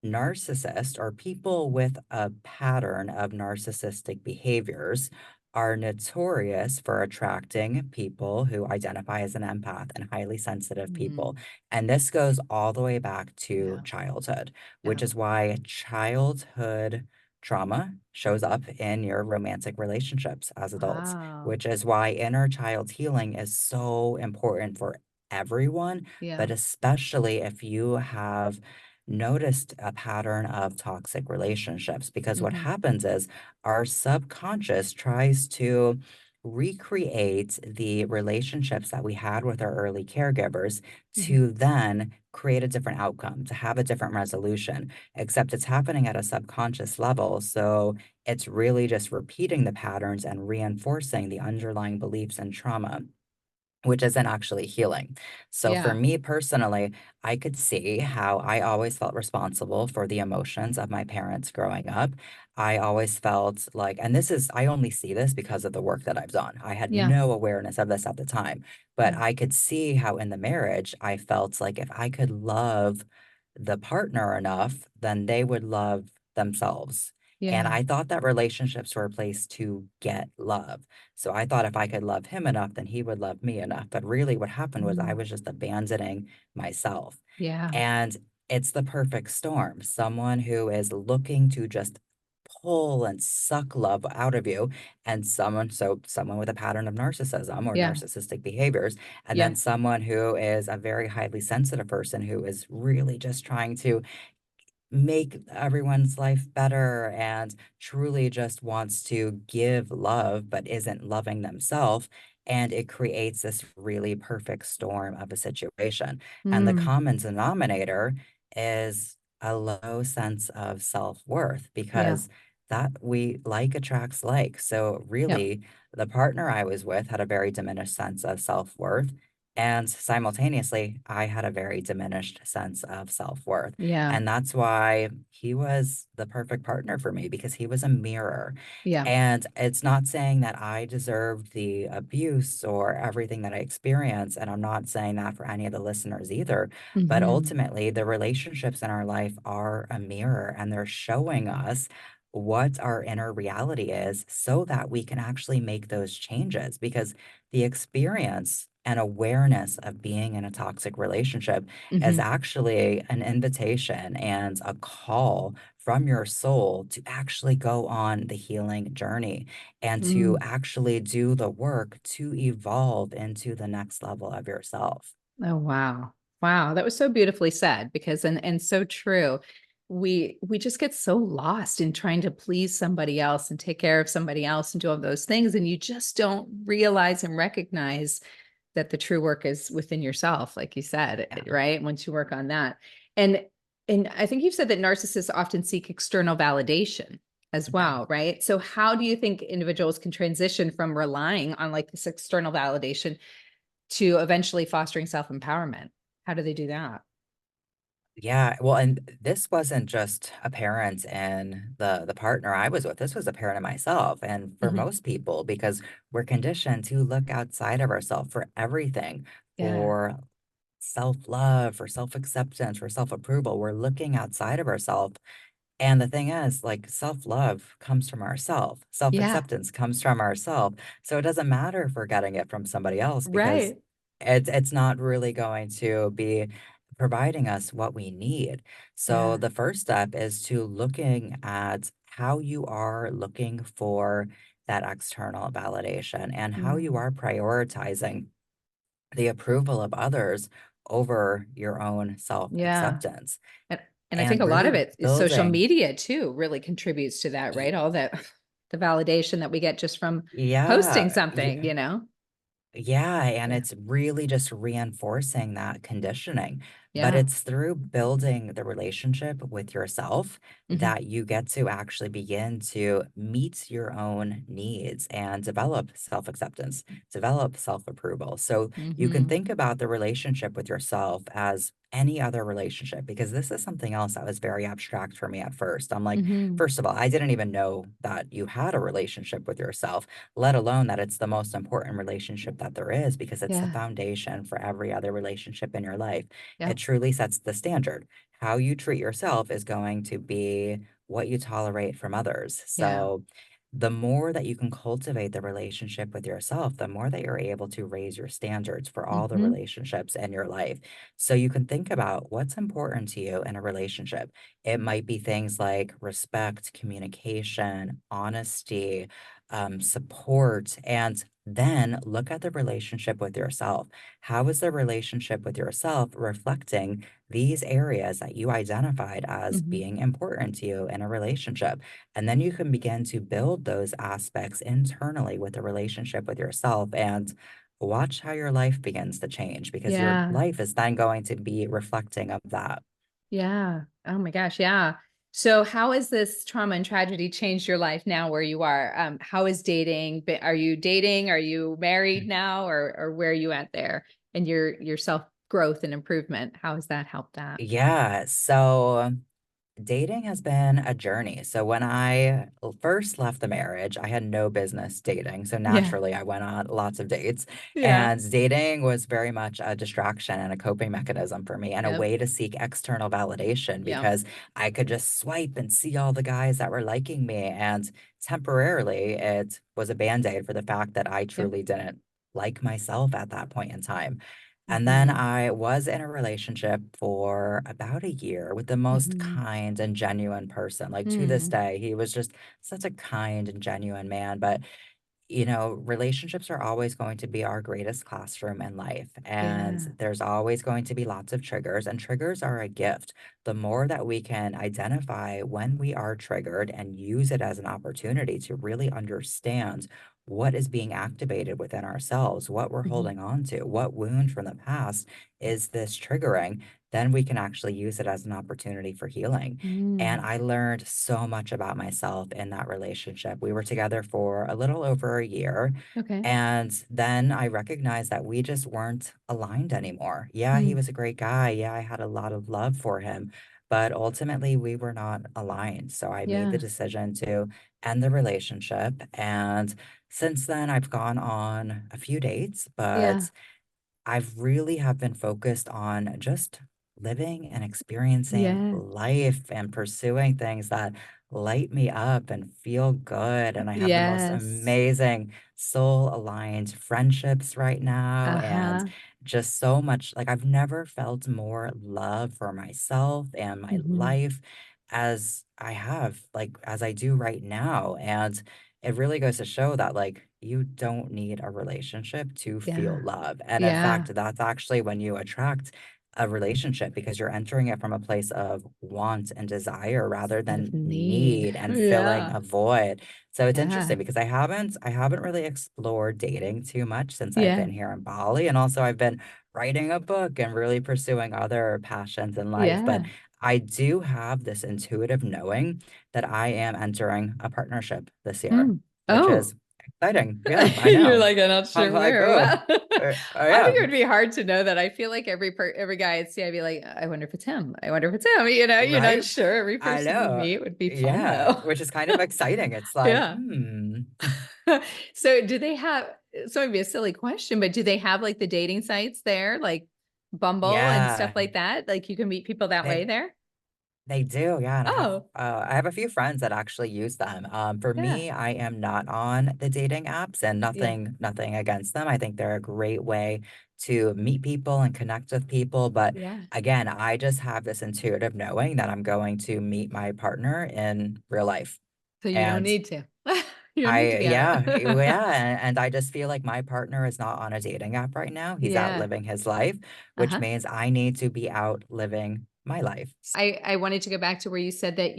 narcissists or people with a pattern of narcissistic behaviors are notorious for attracting people who identify as an empath and highly sensitive people. Mm. And this goes all the way back to Yeah. childhood, Yeah. which is why childhood trauma shows up in your romantic relationships as adults, Wow. which is why inner child healing is so important for everyone, Yeah. but especially if you have noticed a pattern of toxic relationships because what Mhm. happens is our subconscious tries to recreate the relationships that we had with our early caregivers Mhm. to then create a different outcome, to have a different resolution, except it's happening at a subconscious level. So it's really just repeating the patterns and reinforcing the underlying beliefs and trauma, which isn't actually healing. So for Yeah. me personally, I could see how I always felt responsible for the emotions of my parents growing up. I always felt like, and this is, I only see this because of the work that I've done. I had Yeah. no awareness of this at the time, but Yeah. I could see how in the marriage, I felt like if I could love the partner enough, then they would love themselves. And Yeah. I thought that relationships were a place to get love. So I thought if I could love him enough, then he would love me enough. But really, what happened was I Mm. was just abandoning myself. Yeah. And it's the perfect storm. Someone who is looking to just pull and suck love out of you, and someone with a pattern of narcissism or Yeah. narcissistic behaviors, and then Yeah. someone who is a very highly sensitive person who is really just trying to make everyone's life better and truly just wants to give love but isn't loving themselves. And it creates this really perfect storm of a situation. And the Mm. common denominator is a low sense of self-worth Yeah. because that we like attracts like. So Yep. really, the partner I was with had a very diminished sense of self-worth. And simultaneously, I had a very diminished sense of self-worth. Yeah. And that's why he was the perfect partner for me because he was a mirror. Yeah. And it's not saying that I deserved the abuse or everything that I experienced. And I'm not saying that for any of the listeners either. But Mhm. ultimately, the relationships in our life are a mirror and they're showing us what our inner reality is so that we can actually make those changes because the experience and awareness of being in a toxic relationship is Mhm. actually an invitation and a call from your soul to actually go on the healing journey and to Mm. actually do the work to evolve into the next level of yourself. Oh, wow. Wow, that was so beautifully said because and so true. We just get so lost in trying to please somebody else and take care of somebody else and do all those things and you just don't realize and recognize that the true work is within yourself, like you said, Yeah. right? Once you work on that. And and I think you've said that narcissists often seek external validation. as Yeah. well, right? So how do you think individuals can transition from relying on like this external validation to eventually fostering self-empowerment? How do they do that? Yeah, well, and this wasn't just apparent in the partner I was with. This was apparent in myself and for Mhm. most people because we're conditioned to look outside of ourselves for everything, Yeah. for self-love, for self-acceptance, for self-approval. We're looking outside of ourselves. And the thing is, like, self-love comes from ourself. Yeah. Self-acceptance comes from ourself. So it doesn't matter if we're getting it from somebody else because Right. it's not really going to be providing us what we need. So Yeah. the first step is to looking at how you are looking for that external validation and how you Mm. are prioritizing the approval of others over your own Yeah. self-acceptance And and I think and a lot really of it is social building. media too really contributes to that, right? All that the validation that we get just from posting Yeah, something, you know? yeah, and Yeah. it's really just reinforcing that conditioning. But Yeah. it's through building the relationship with yourself Hmm. that you get to actually begin to meet your own needs and develop self-acceptance, develop self-approval. So you can Hmm. think about the relationship with yourself as any other relationship, because this is something else that was very abstract for me at first. I'm like, Hmm. first of all, I didn't even know that you had a relationship with yourself, let alone that it's the most important relationship that there is because it's the Yeah. foundation for every other relationship in your life. It Yep. truly sets the standard. How you treat yourself is going to be what you tolerate from others. Yeah. So, the more that you can cultivate the relationship with yourself, the more that you're able to raise your standards for all the Hmm. relationships in your life. So, you can think about what's important to you in a relationship. It might be things like respect, communication, honesty, support, and then look at the relationship with yourself. How is the relationship with yourself reflecting these areas that you identified as Hmm. being important to you in a relationship? And then you can begin to build those aspects internally with the relationship with yourself and watch how your life begins to change because your Yeah. life is then going to be reflecting of that. Yeah. Oh my gosh. Yeah. So how has this trauma and tragedy changed your life now where you are? How is dating? Are you dating? Are you married now? Or where are you at there? And your self growth and improvement. How has that helped that? Yeah, so dating has been a journey. So when I first left the marriage, I had no business dating. So Yeah. naturally, I went on lots of dates. Yeah. And dating was very much a distraction and a coping mechanism for me and a Yep. way to seek external validation Yep. because I could just swipe and see all the guys that were liking me. And temporarily, it was a band-aid for the fact that I Yep. truly didn't like myself at that point in time. And then Hmm. I was in a relationship for about a year with the most Hmm. kind and genuine person. Like to this Hmm. day, he was just such a kind and genuine man. But relationships are always going to be our greatest classroom in life. And Yeah. there's always going to be lots of triggers, and triggers are a gift. The more that we can identify when we are triggered and use it as an opportunity to really understand what is being activated within ourselves, what we're Hmm. holding on to, what wound from the past is this triggering, then we can actually use it as an opportunity for healing. And Mm. I learned so much about myself in that relationship. We were together for a little over a year. Okay. And then I recognized that we just weren't aligned anymore. Yeah, he Mm. was a great guy. Yeah, I had a lot of love for him. But ultimately, we were not aligned. So I made the Yeah. decision to end the relationship. And since then, I've gone on a few dates, Yeah. but I've really have been focused on just living and experiencing Yeah. life and pursuing things that light me up and feel good. And I have the most Yes. amazing soul aligned friendships right now. And Uh-huh. just so much like I've never felt more love for myself and my Hmm. life as I have, like as I do right now. And it really goes to show that like you don't need a relationship to feel Yeah. love. And in Yeah. fact, that's actually when you attract a relationship because you're entering it from a place of want and desire rather Instead of than need. need and filling Yeah. a void. So it's interesting Yeah. because I haven't really explored dating too much since I've Yeah. been here in Bali. And also I've been writing a book and really pursuing other passions in life. But Yeah. I do have this intuitive knowing that I am entering a partnership this year, Mm. which Oh, is exciting. Yeah, I you're know. like, I'm not I'm sure like, where. oh, Well, I yeah, think it would be hard to know that. I feel like every guy I'd see, I'd be like, I wonder if it's him. I wonder if it's him. You're not right. sure. Every I person you know. meet would be fun Yeah, though. which is kind of exciting. It's like, Yeah. hmm. So do they have, so it'd be a silly question, but do they have like the dating sites there, like Bumble and stuff Yeah, like that? Like you can meet people that way they there? they do, yeah, and Oh, I have a few friends that actually use them. For yeah. me, I am not on the dating apps, and Yeah. nothing against them. I think they're a great way to meet people and connect with people. But Yeah. again, I just have this intuitive knowing that I'm going to meet my partner in real life. So you don't And need to. You don't need to be on yeah, it. and I just feel like my partner is not on a dating app right now. He's out Yeah. living his life, which Uh-huh. means I need to be out living my life. I wanted to go back to where you said that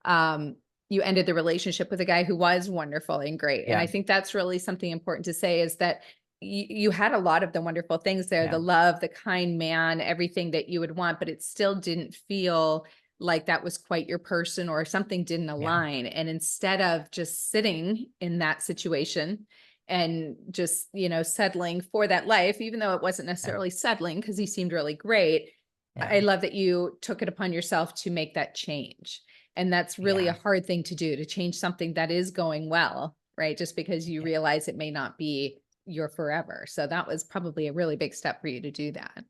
um you ended the relationship with a guy who was wonderful and great. And Yeah, I think that's really something important to say is that you had a lot of the wonderful things there, yeah, the love, the kind man, everything that you would want, but it still didn't feel like that was quite your person or something didn't yeah, align. And instead of just sitting in that situation and just, settling for that life, even though it wasn't yeah, necessarily settling because he seemed really great, yeah, I love that you took it upon yourself to make that change. And that's really a yeah, hard thing to do, to change something that is going well, right? Just because you yeah. realize it may not be your forever. So that was probably a really big step for you to do that.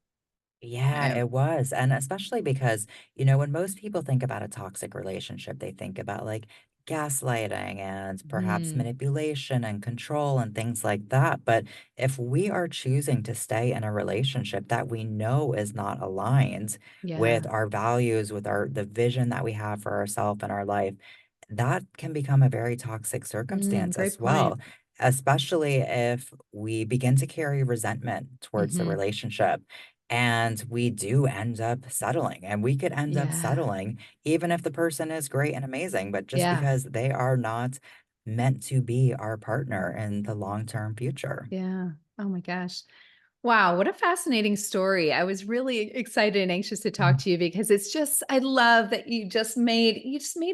Yeah, Um, it was. And especially because, when most people think about a toxic relationship, they think about like gaslighting and perhaps mhm. manipulation and control and things like that. But if we are choosing to stay in a relationship that we know is not aligned Yeah. with our values, with the vision that we have for ourselves and our life, that can become a very toxic circumstance Great as point. well, especially if we begin to carry resentment towards the Hmm. relationship and we do end up settling, and we could end up Yeah. settling even if the person is great and amazing, but just Yeah. because they are not meant to be our partner in the long-term future. Yeah. Oh my gosh. Wow, what a fascinating story. I was really excited and anxious to talk Mhm. to you because it's just I love that you just made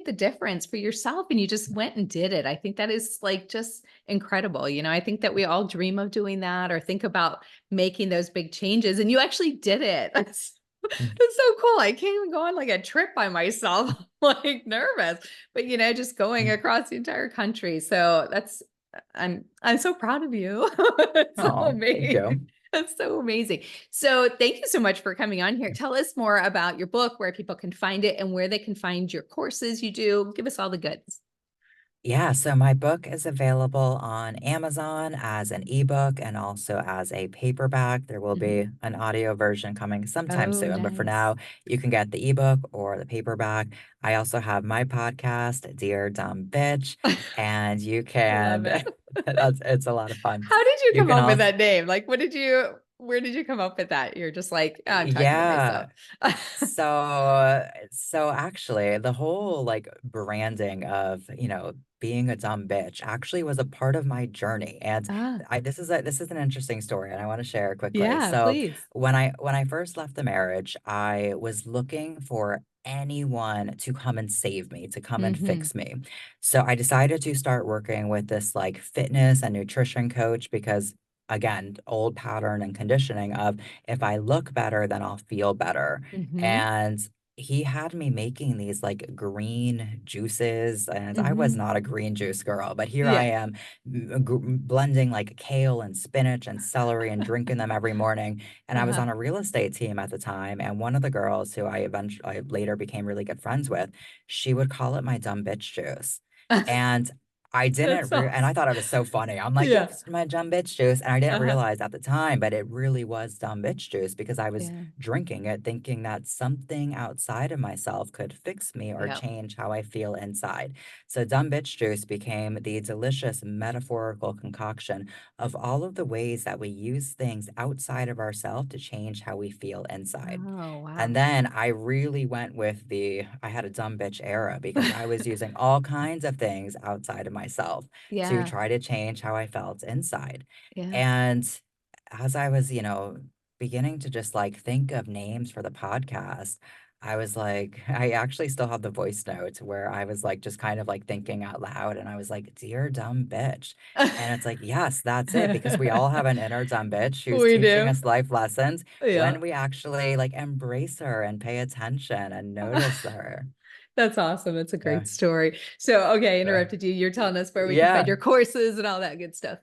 the difference for yourself and you just went and did it. I think that is like just incredible. I think that we all dream of doing that or think about making those big changes and you actually did it. That's so cool. I can't even go on like a trip by myself. I'm like nervous, but just going Mhm. across the entire country. So I'm so proud of you. It's so Oh, thank amazing. you. That's so amazing. So thank you so much for coming on here. Tell us more about your book, where people can find it and where they can find your courses you do. Give us all the goods. Yeah, so my book is available on Amazon as an ebook and also as a paperback. There will Mhm. be an audio version coming sometime Oh, soon, but for nice. now, you can get the ebook or the paperback. I also have my podcast, Dear Dumb Bitch, and you Love can, it. it's a lot of fun. How did you You come can up with also, that name? Like, where did you come up with that? You're just like, "Oh, I'm talking to yeah. myself." So actually, the whole like branding of, being a dumb bitch actually was a part of my journey. And Ah, this is an interesting story and I want to share it quickly. yeah, So please. when I first left the marriage, I was looking for anyone to come and save me, to come and Hmm. fix me. So I decided to start working with this like fitness and nutrition coach because again, old pattern and conditioning of if I look better, then I'll feel better. Hmm. And he had me making these like green juices, and I was Hmm. not a green juice girl, but here I Yeah. am blending like kale and spinach and celery and drinking them every morning. And I was Uh-huh. on a real estate team at the time, and one of the girls who I later became really good friends with, she would call it my dumb bitch juice. And That's and I awesome. thought it was so funny. I'm like, yep, Yeah. it's my dumb bitch juice. And I didn't Uh-huh. realize at the time, but it really was dumb bitch juice because I was Yeah. drinking it thinking that something outside of myself could fix me or Yeah. change how I feel inside. So dumb bitch juice became the delicious metaphorical concoction of all of the ways that we use things outside of ourselves to change how we feel inside. Oh, And wow. then I really went with I had a dumb bitch era because I was using all kinds of things outside of myself to Yeah. try to change how I felt inside. Yeah. And as I was, beginning to just like think of names for the podcast, I was like, I actually still have the voice note where I was like, just kind of like thinking out loud. And I was like, dear dumb bitch. And it's like, yes, that's it. Because we all have an inner dumb bitch who's We teaching do. us life lessons Yeah. when we actually like embrace her and pay attention and notice her. That's awesome. It's a Yeah. great story. So, okay, Uh, interrupted you. You're telling us where we can find yeah. your courses and all that good stuff.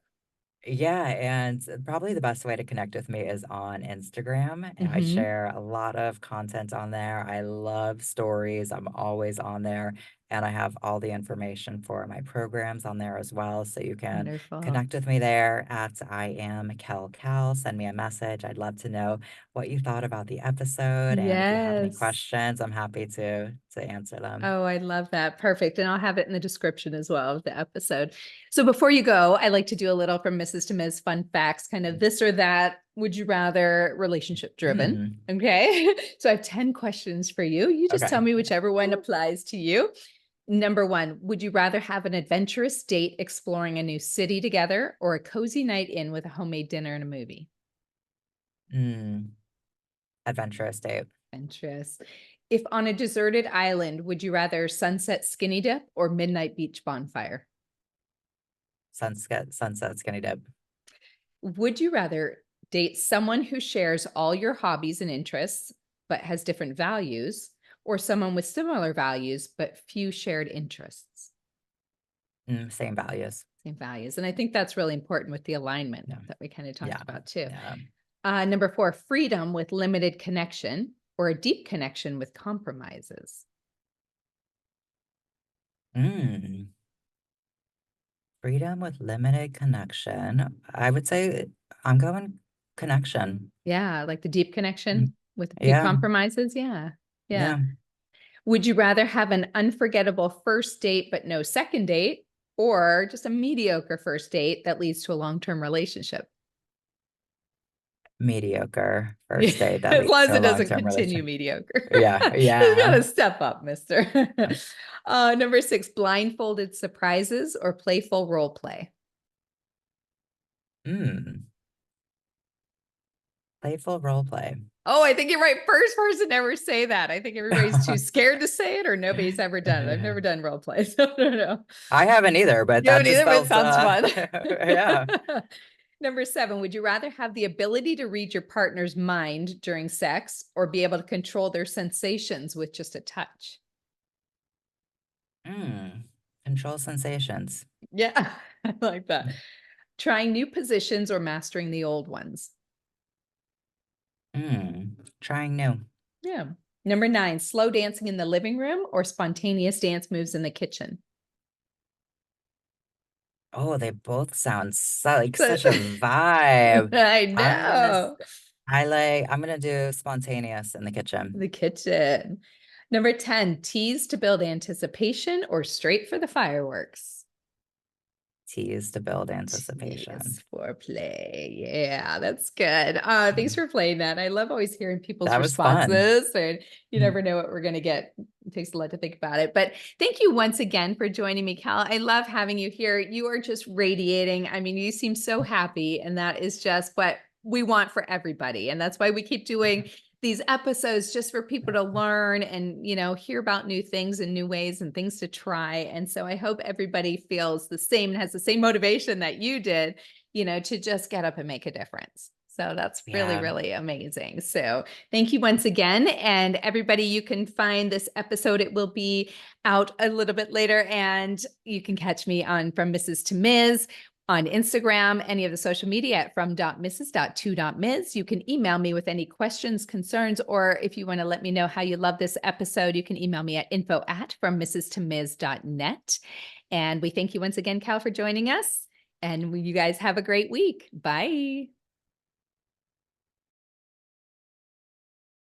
Yeah, and probably the best way to connect with me is on Instagram. I Hmm. share a lot of content on there. I love stories. I'm always on there. And I have all the information for my programs on there as well. So you can Wonderful. connect with me there at I am Kel Cal. Send me a message. I'd love to know what you thought about the episode. And if you have any Yes. questions, I'm happy to answer them. Oh, I love that. Perfect. And I'll have it in the description as well of the episode. So before you go, I like to do a little from Mrs. to Ms. fun facts, kind of this or that, would you rather relationship driven. Hmm. Okay. So I have 10 questions for you. You just tell Okay. me whichever one applies to you. Number one, would you rather have an adventurous date exploring a new city together or a cozy night in with a homemade dinner and a movie? Mm, adventurous date. Adventurous. If on a deserted island, would you rather sunset skinny dip or midnight beach bonfire? Sunset skinny dip. Would you rather date someone who shares all your hobbies and interests, but has different values, or someone with similar values, but few shared interests? Same values. Same values. And I think that's really important with the alignment Yeah. that we kind of talked Yeah. about too. Yeah. Number four, freedom with limited connection or a deep connection with compromises. Mm. Freedom with limited connection. I would say I'm going connection. Yeah, like the deep Mm. connection with a few Yeah. compromises. Yeah. Yeah. Yeah. Would you rather have an unforgettable first date but no second date or just a mediocre first date that leads to a long-term relationship? Mediocre Yeah, first date that as leads long as to a it doesn't long-term continue relationship. mediocre. Yeah. You got Yeah. to step up, mister. Number six, blindfolded surprises or playful role play. Mm. Playful role play. Oh, I think you're right. First person to ever say that. I think everybody's too scared to say it or nobody's ever done it. I've never done role play. So I don't know. I haven't either, but You that haven't just either, but it felt sounds fun. yeah. Number seven, would you rather have the ability to read your partner's mind during sex or be able to control their sensations with just a touch? Mm. Control sensations. Yeah, I like that. Trying new positions or mastering the old ones. Trying new. Yeah. Number nine, slow dancing in the living room or spontaneous dance moves in the kitchen. Oh, they both sound so, like So, such a vibe. I I'm gonna know. I'm gonna do spontaneous in the kitchen. The kitchen. Number 10, tease to build anticipation or straight for the fireworks. Tease to build Tease anticipation. foreplay. Yeah, that's good. Thanks Mm. for playing that. I love always hearing people's That was fun. responses, and you Mm. never know what we're going to get. It takes a lot to think about it. But thank you once again for joining me, Cal. I love having you here. You are just radiating. I mean, you seem so happy, and that is just what we want for everybody. And that's why we keep doing these episodes just for people to learn and hear about new things and new ways and things to try. And so I hope everybody feels the same and has the same motivation that you did, to just get up and make a difference. So that's really, Yeah. really amazing. So thank you once again. And everybody, you can find this episode. It will be out a little bit later, and you can catch me on From Mrs. to Ms. on Instagram, any of the social media at from.mrs.to.ms. You can email me with any questions, concerns, or if you want to let me know how you love this episode, you can email me at info@frommrs2ms.net. And we thank you once again, Cal, for joining us. And you guys have a great week. Bye.